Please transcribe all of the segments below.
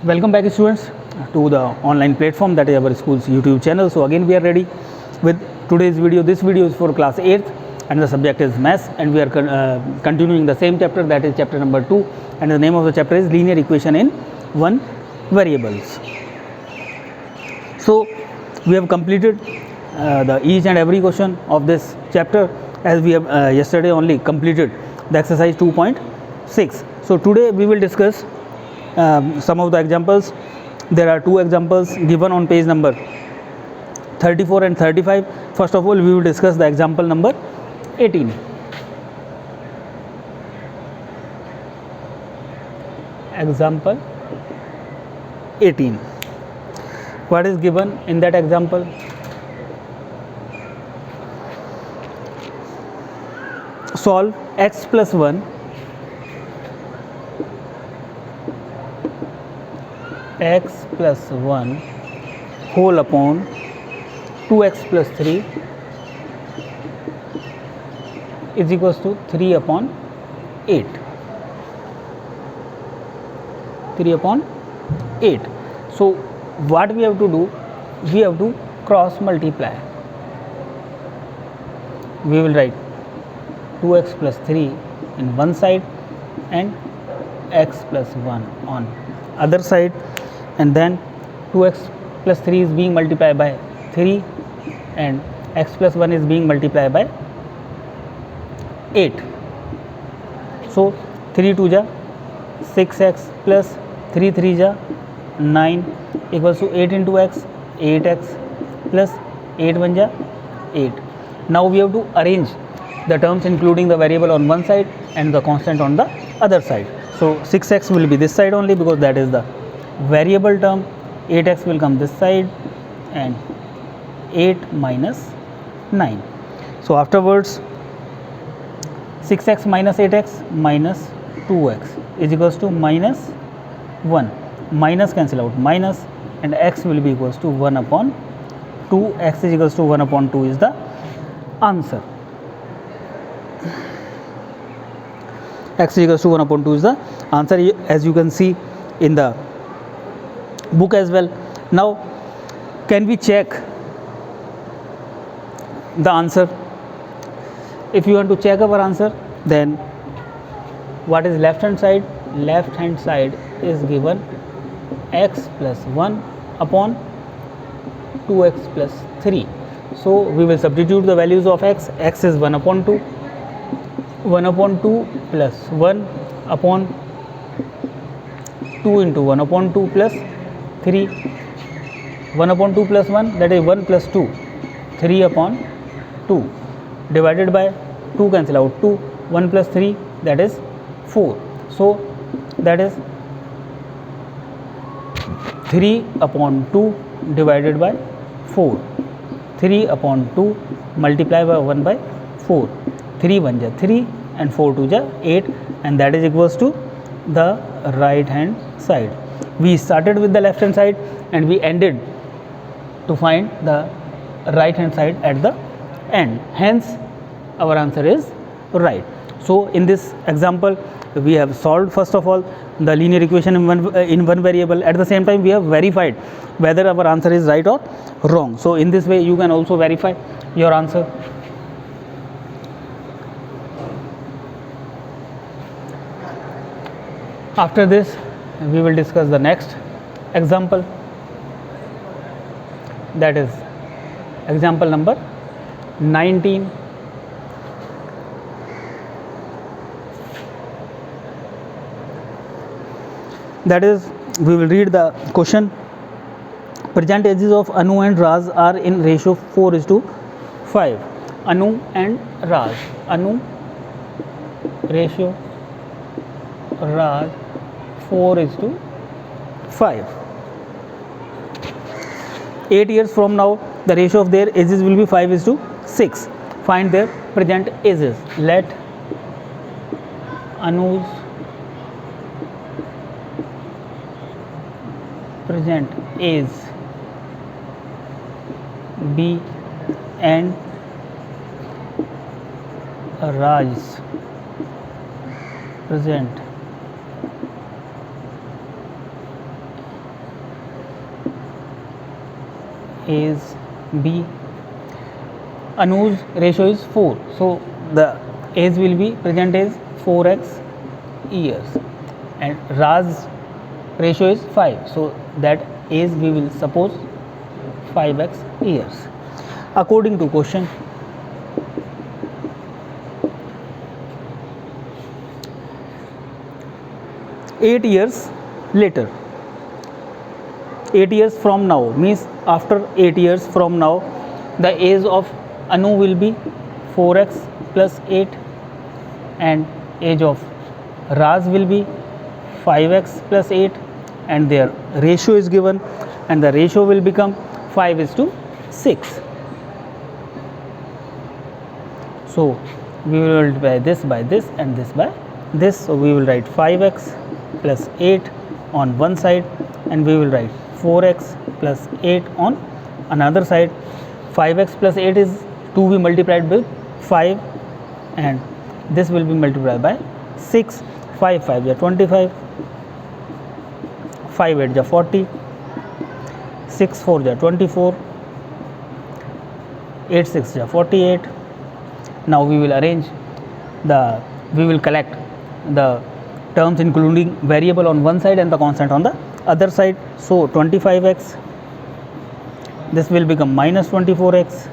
Welcome back students to the online platform that is our school's YouTube channel. So again we are ready with today's video. This video is for class 8th and the subject is maths, and we are continuing the same chapter, that is chapter number 2, and the name of the chapter is linear equation in one variables. So we have completed the each and every question of this chapter, as we have yesterday only completed the exercise 2.6. So today we will discuss some of the examples. There are two examples given on page number 34 and 35. First of all, we will discuss the example number 18. Example 18. What is given in that example? Solve x plus 1 x plus 1 whole upon 2x plus 3 is equals to 3 upon 8. 3 upon 8. So what we have to do? We have to cross multiply. We will write 2x plus 3 in one side and x plus 1 on other side, and then 2x plus 3 is being multiplied by 3 and x plus 1 is being multiplied by 8. So 3 2 ja 6x plus 3 3 ja 9 equals to 8 into x, 8x plus 8 1 ja 8. Now we have to arrange the terms including the variable on one side and the constant on the other side. So 6x will be this side only because that is the variable term, 8x will come this side, and 8 minus 9. So afterwards 6x minus 8x minus 2x is equals to minus 1. Minus cancel out, minus, and x will be equals to 1 upon 2. X is equals to 1 upon 2 is the answer. X is equals to 1 upon 2 is the answer, as you can see in the book as well. Now can we check the answer? If you want to check our answer, then what is left hand side? Left hand side is given x plus 1 upon 2x plus 3. So we will substitute the values of x. X is 1 upon 2, 1 upon 2 plus 1 upon 2 into 1 upon 2 plus 3, 1 upon 2 plus 1, that is 1 plus 2, 3 upon 2, divided by 2 cancel out 2, 1 plus 3, that is 4. So that is 3 upon 2 divided by 4, 3 upon 2 multiplied by 1 by 4, 3 1 ja 3 and 4 2 ja 8, and that is equals to the right hand side. We started with the left hand side and we ended to find the right hand side at the end, hence our answer is right. So in this example we have solved first of all the linear equation in one variable. At the same time we have verified whether our answer is right or wrong. So in this way you can also verify your answer. After this we will discuss the next example, that is example number 19. That is, we will read the question. Present ages of Anu and Raj are in ratio 4:5. Anu and Raj. Anu ratio Raj 4:5. 8 years from now the ratio of their ages will be 5:6. Find their present ages. Let Anu's present age B and Raj's present is B. Anu's ratio is 4, so the age will be present is 4x years, and Raj's ratio is 5, so that age we will suppose 5x years. According to question, eight years later, 8 years from now, means after 8 years from now, the age of Anu will be 4x plus 8, and age of Raj will be 5x plus 8, and their ratio is given, and the ratio will become 5:6. So we will multiply this by this and this by this, so we will write 5x plus 8 on one side, and we will write 4x plus 8 on another side. 5x plus 8 is to be multiplied with 5, and this will be multiplied by 6. 5 5 is 25, 5 8 is 40, 6 4 is 24, 8 6 is 48. Now we will we will collect the terms including variable on one side and the constant on the other side. So 25x, this will become minus 24x,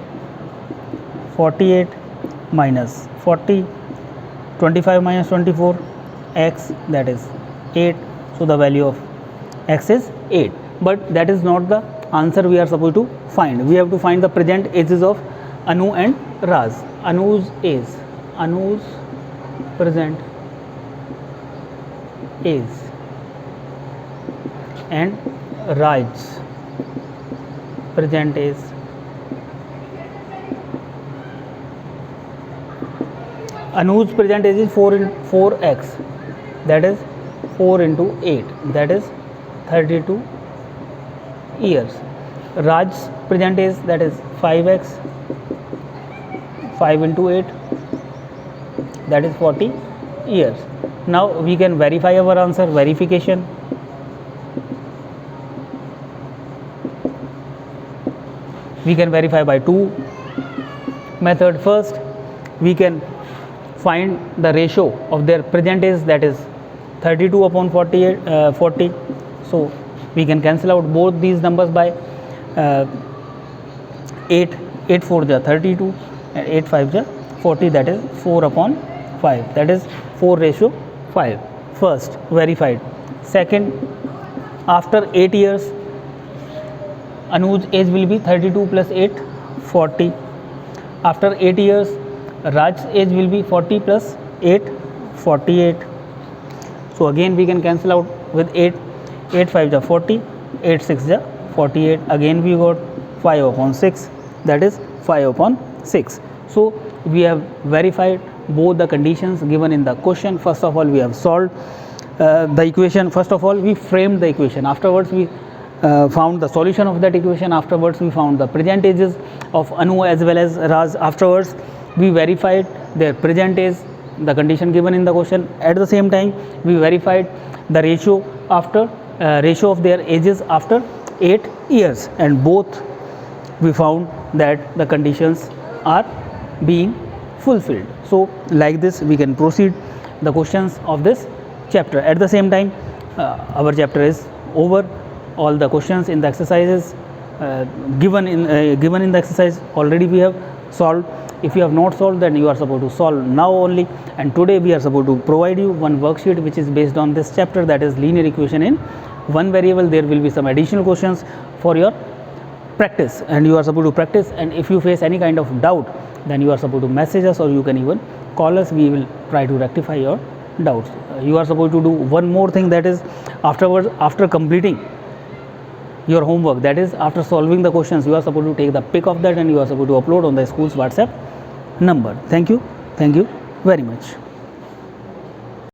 48 minus 40, 25 minus 24, x, that is 8. So the value of x is 8, but that is not the answer we are supposed to find. We have to find the present ages of Anu and Raj. Anu's age, Anu's present age, and Raj's present age. Anu's present age is 4x, that is 4 into 8, that is 32 years. Raj's present age, that is 5x, 5 into 8, that is 40 years. Now we can verify our answer. Verification. We can verify by two method. First, we can find the ratio of their present age, that is 32 upon 40. So we can cancel out both these numbers by 8 4 is 32 and 8 5 is 40, that is 4 upon 5, that is 4:5. First, verified. Second, after 8 years, Anu's age will be 32 plus 8, 40. After 8 years, Raj's age will be 40 plus 8, 48. So again we can cancel out with 8. 8 5 is 40, 8 6 is 48. Again we got 5 upon 6, that is 5 upon 6. So we have verified both the conditions given in the question. First of all, we have solved the equation. First of all, we framed the equation. Afterwards, we found the solution of that equation. Afterwards, we found the present ages of Anu as well as Raj. Afterwards, we verified their present age, the condition given in the question. At the same time, we verified the ratio of their ages after 8 years, and both we found that the conditions are being fulfilled. So like this we can proceed the questions of this chapter. At the same time, our chapter is over. All the questions in the exercises given in the exercise already we have solved. If you have not solved, then you are supposed to solve now only. And today we are supposed to provide you one worksheet which is based on this chapter, that is linear equation in one variable. There will be some additional questions for your practice, and you are supposed to practice. And if you face any kind of doubt, then you are supposed to message us, or you can even call us. We will try to rectify your doubts. You are supposed to do one more thing, that is afterwards, after completing your homework, that is after solving the questions, you are supposed to take the pic of that and you are supposed to upload on the school's WhatsApp number. Thank you very much.